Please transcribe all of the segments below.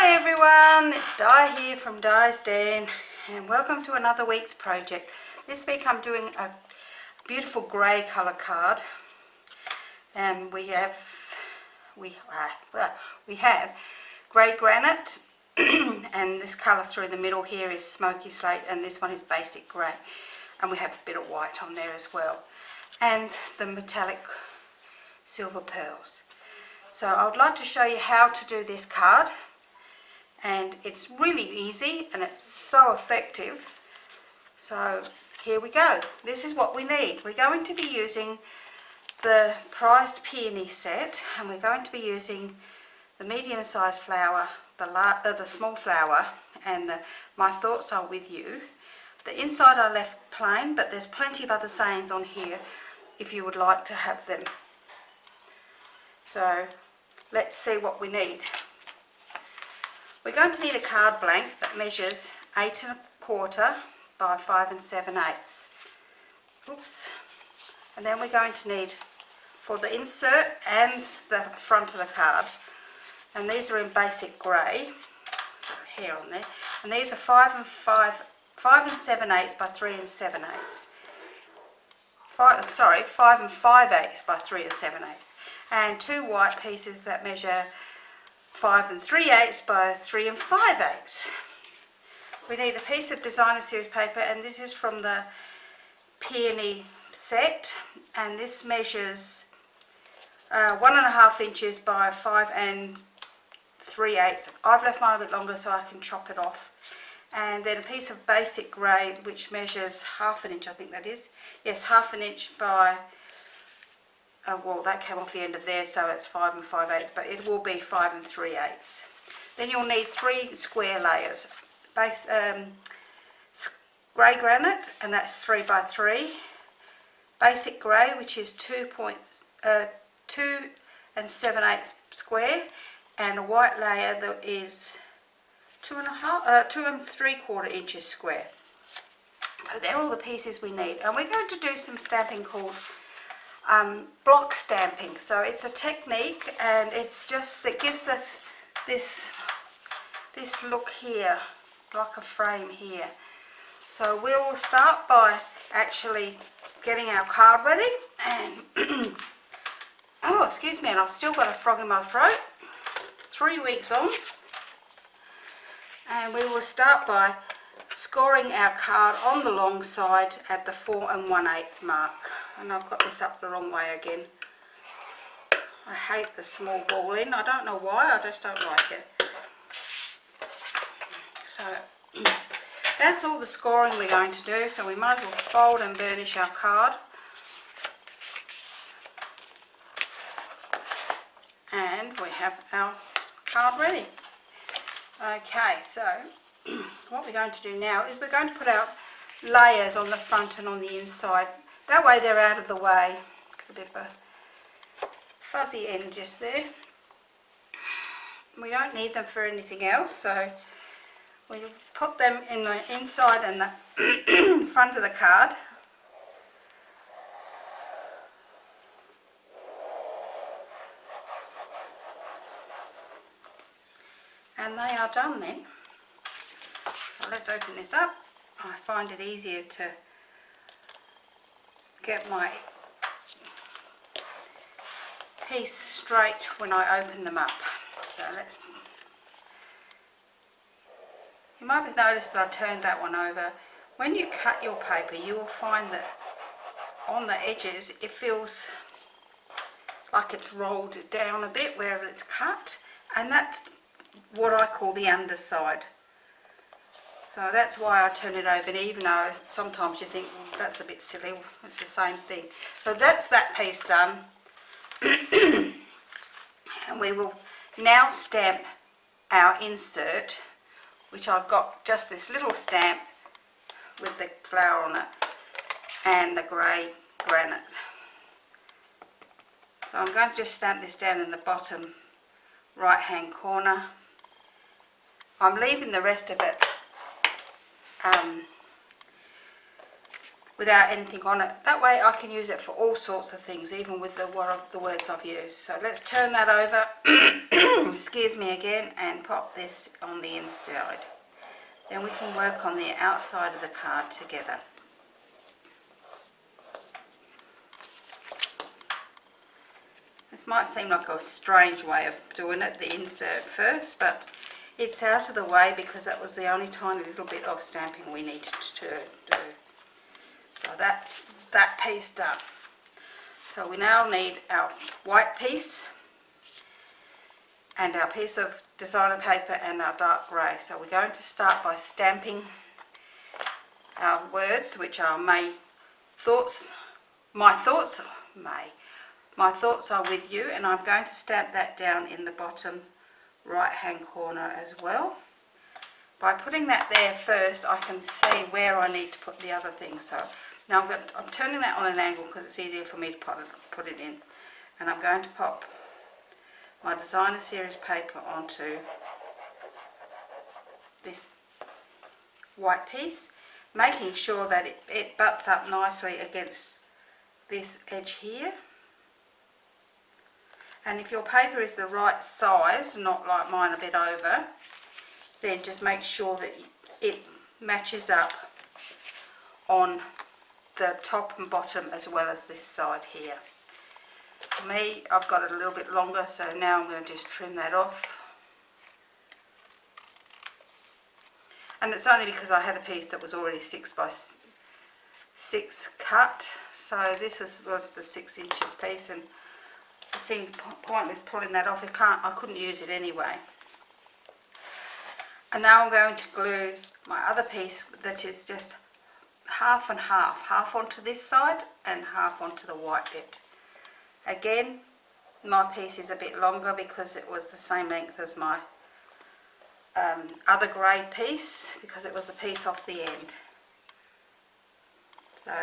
Hi everyone, it's Di here from Di's Den and welcome to another week's project. This week I'm doing a beautiful grey colour card and we have grey granite and this colour through the middle here is smoky slate and this one is basic grey, and we have a bit of white on there as well, and the metallic silver pearls. So I would like to show you how to do this card, and it's really easy and it's so effective. So here we go. This is what we need. We're going to be using the Prized Peony set, and we're going to be using the medium-sized flower, the small flower, and My Thoughts Are With You. The inside I left plain, but there's plenty of other sayings on here if you would like to have them. So let's see what we need. We're going to need a card blank that measures 8 1/4 by 5 7/8. Oops. And then we're going to need, for the insert and the front of the card, and these are in basic grey, here on there, and these are 5 7/8 by 3 7/8. 5 5/8 by 3 7/8. And 2 white pieces that measure 5 3/8 by 3 5/8. We need a piece of designer series paper, and this is from the Peony set, and this measures 1.5 inches by 5 3/8. I've left mine a bit longer so I can chop it off. And then a piece of basic grey which measures 1/2 inch, I think that is. Yes, 1/2 inch by well, that came off the end of there, so it's 5 5/8, but it will be 5 3/8. Then you'll need 3 square layers. Grey granite, and that's 3 by 3. Basic grey, which is 2 7/8 square, and a white layer that is 2 3/4 inches square. So they're all the pieces we need, and we're going to do some stamping called block stamping. So it's a technique, and it gives us this look here, like a frame here. So we'll start by actually getting our card ready, and oh, excuse me, and I've still got a frog in my throat, 3 weeks on. And we will start by scoring our card on the long side at the 4 1/8 mark. And I've got this up the wrong way again. I hate the small ball in. I don't know why, I just don't like it. So that's all the scoring we're going to do, so we might as well fold and burnish our card. And we have our card ready. Okay, so what we're going to do now is we're going to put our layers on the front and on the inside. That way they're out of the way. Got a bit of a fuzzy end just there. We don't need them for anything else, so we put them in the inside and the front of the card. And they are done then. So let's open this up. I find it easier to get my piece straight when I open them up. So you might have noticed that I turned that one over. When you cut your paper, you will find that on the edges it feels like it's rolled down a bit wherever it's cut, and that's what I call the underside. So that's why I turn it over, even though sometimes you think, well, that's a bit silly, it's the same thing. So that's that piece done. And we will now stamp our insert, which I've got just this little stamp with the flower on it and the grey granite. So I'm going to just stamp this down in the bottom right hand corner. I'm leaving the rest of it without anything on it. That way I can use it for all sorts of things, even with the words I've used. So let's turn that over excuse me again, and pop this on the inside. Then we can work on the outside of the card together. This might seem like a strange way of doing it, the insert first, but it's out of the way because that was the only tiny little bit of stamping we needed to do. So that's that piece done. So we now need our white piece and our piece of designer paper and our dark grey. So we're going to start by stamping our words, which are my thoughts are with you, and I'm going to stamp that down in the bottom right hand corner as well. By putting that there first, I can see where I need to put the other things. So now I'm turning that on an angle because it's easier for me to put it in, and I'm going to pop my designer series paper onto this white piece, making sure that it butts up nicely against this edge here. And if your paper is the right size, not like mine a bit over, then just make sure that it matches up on the top and bottom as well as this side here. For me, I've got it a little bit longer, so now I'm going to just trim that off. And it's only because I had a piece that was already 6 by 6 cut, so this was the 6 inches piece, and it seemed pointless pulling that off. I couldn't use it anyway. And now I'm going to glue my other piece that is just half and half onto this side and half onto the white bit. Again, my piece is a bit longer because it was the same length as my other grey piece, because it was the piece off the end. So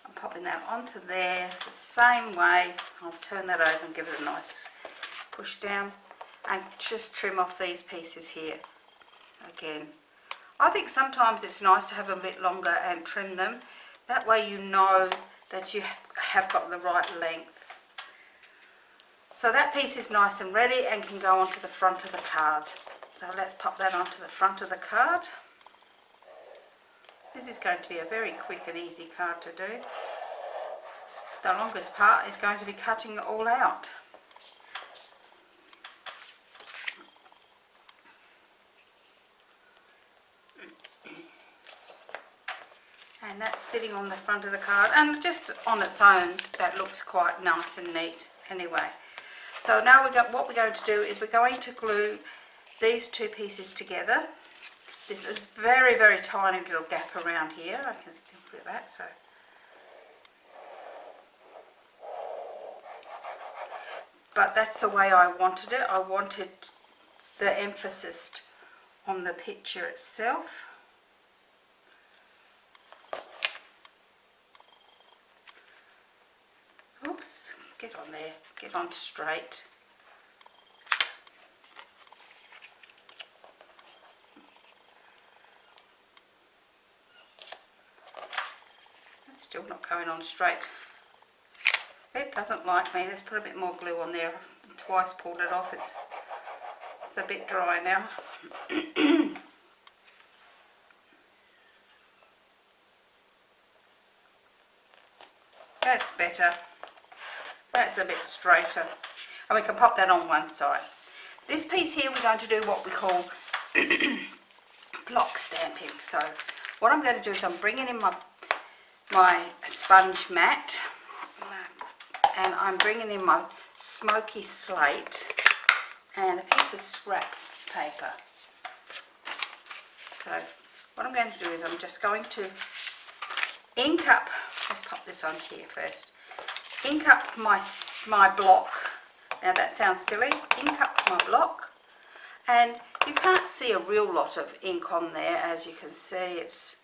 I'm popping that onto there the same way. I'll turn that over and give it a nice push down and just trim off these pieces here. Again, I think sometimes it's nice to have a bit longer and trim them. That way you know that you have got the right length. So that piece is nice and ready and can go onto the front of the card. So let's pop that onto the front of the card. This is going to be a very quick and easy card to do. The longest part is going to be cutting it all out. And that's sitting on the front of the card, and just on its own that looks quite nice and neat anyway. So now what we're going to do is we're going to glue these two pieces together. This is very, very tiny little gap around here. I can still do that. So but that's the way I wanted it. I wanted the emphasis on the picture itself. Oops, get on there, get on straight. It's still not going on straight. It doesn't like me. Let's put a bit more glue on there. I've twice pulled it off. It's a bit dry now. That's better. That's a bit straighter. And we can pop that on one side. This piece here we're going to do what we call block stamping. So what I'm going to do is I'm bringing in my sponge mat, and I'm bringing in my smoky slate and a piece of scrap paper. So what I'm going to do is I'm just going to ink up, let's pop this on here first, ink up my block. Now that sounds silly, ink up my block, and you can't see a real lot of ink on there. As you can see, it's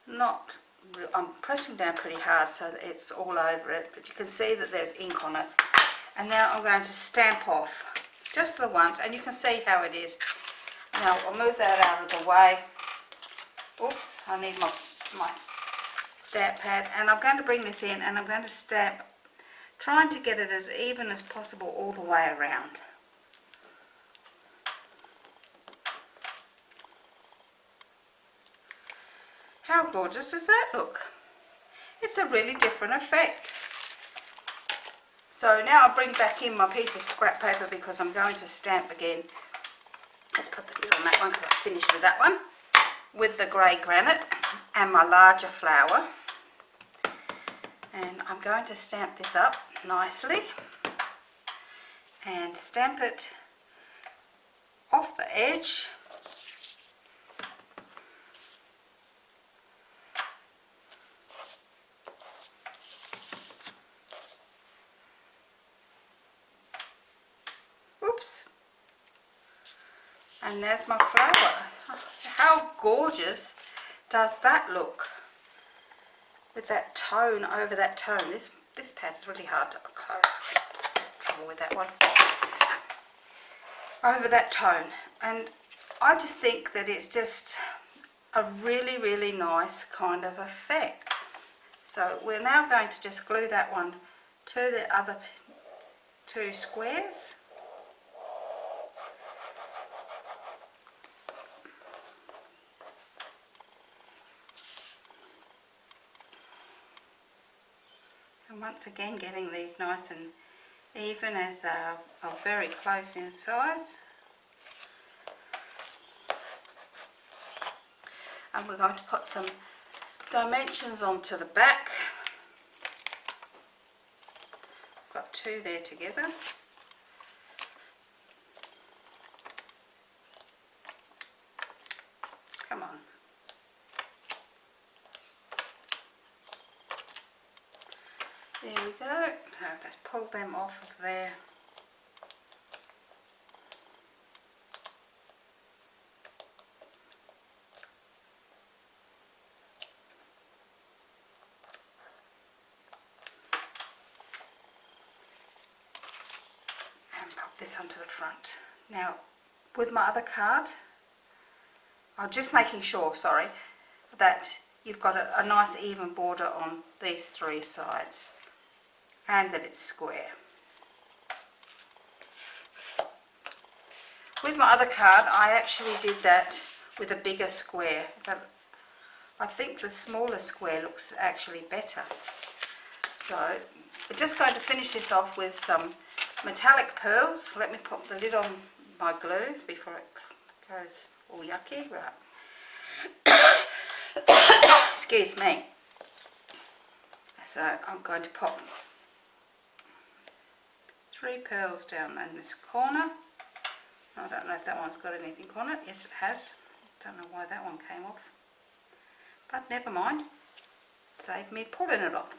not real. I'm pressing down pretty hard so that it's all over it, but you can see that there's ink on it. And now I'm going to stamp off just the once, and you can see how it is. Now I'll move that out of the way. Oops, I need my stamp pad, and I'm going to bring this in and I'm going to stamp, trying to get it as even as possible all the way around. How gorgeous does that look? It's a really different effect. So now I'll bring back in my piece of scrap paper because I'm going to stamp again. Let's put the lid on that one because I finished with that one. With the grey granite and my larger flower. And I'm going to stamp this up nicely. And stamp it off the edge. Oops. And there's my flower. How gorgeous does that look? With that tone over that tone. This pad is really hard to close. Trouble with that one. Over that tone. And I just think that it's just a really, really nice kind of effect. So we're now going to just glue that one to the other two squares. And once again getting these nice and even as they are very close in size. And we're going to put some dimensions onto the back. Got two there together. Come on. There we go. So let's pull them off of there. And pop this onto the front. Now, with my other card, I'm just making sure, sorry, that you've got a nice even border on these three sides. And that it's square. With my other card, I actually did that with a bigger square, but I think the smaller square looks actually better. So we're just going to finish this off with some metallic pearls. Let me pop the lid on my glue before it goes all yucky. Right. Excuse me. So I'm going to pop 3 pearls down in this corner. I don't know if that one's got anything on it. Yes, it has. Don't know why that one came off. But never mind. Saved me pulling it off.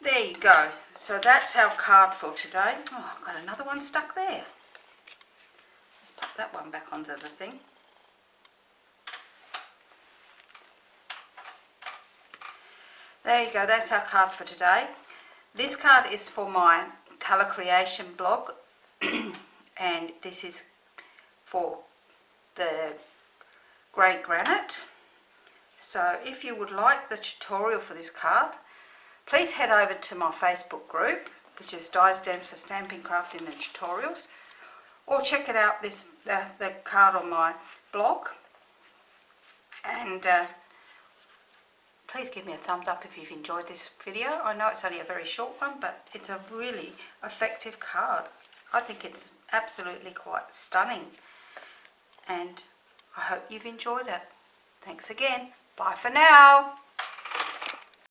There you go. So that's our card for today. Oh, I've got another one stuck there. Let's pop that one back onto the thing. There you go, that's our card for today. This card is for my colour creation blog and this is for the grey granite. So if you would like the tutorial for this card, please head over to my Facebook group, which is Die stands for Stamping, Crafting and Tutorials, or check it out, the card on my blog. And please give me a thumbs up if you've enjoyed this video. I know it's only a very short one, but it's a really effective card. I think it's absolutely quite stunning. And I hope you've enjoyed it. Thanks again. Bye for now.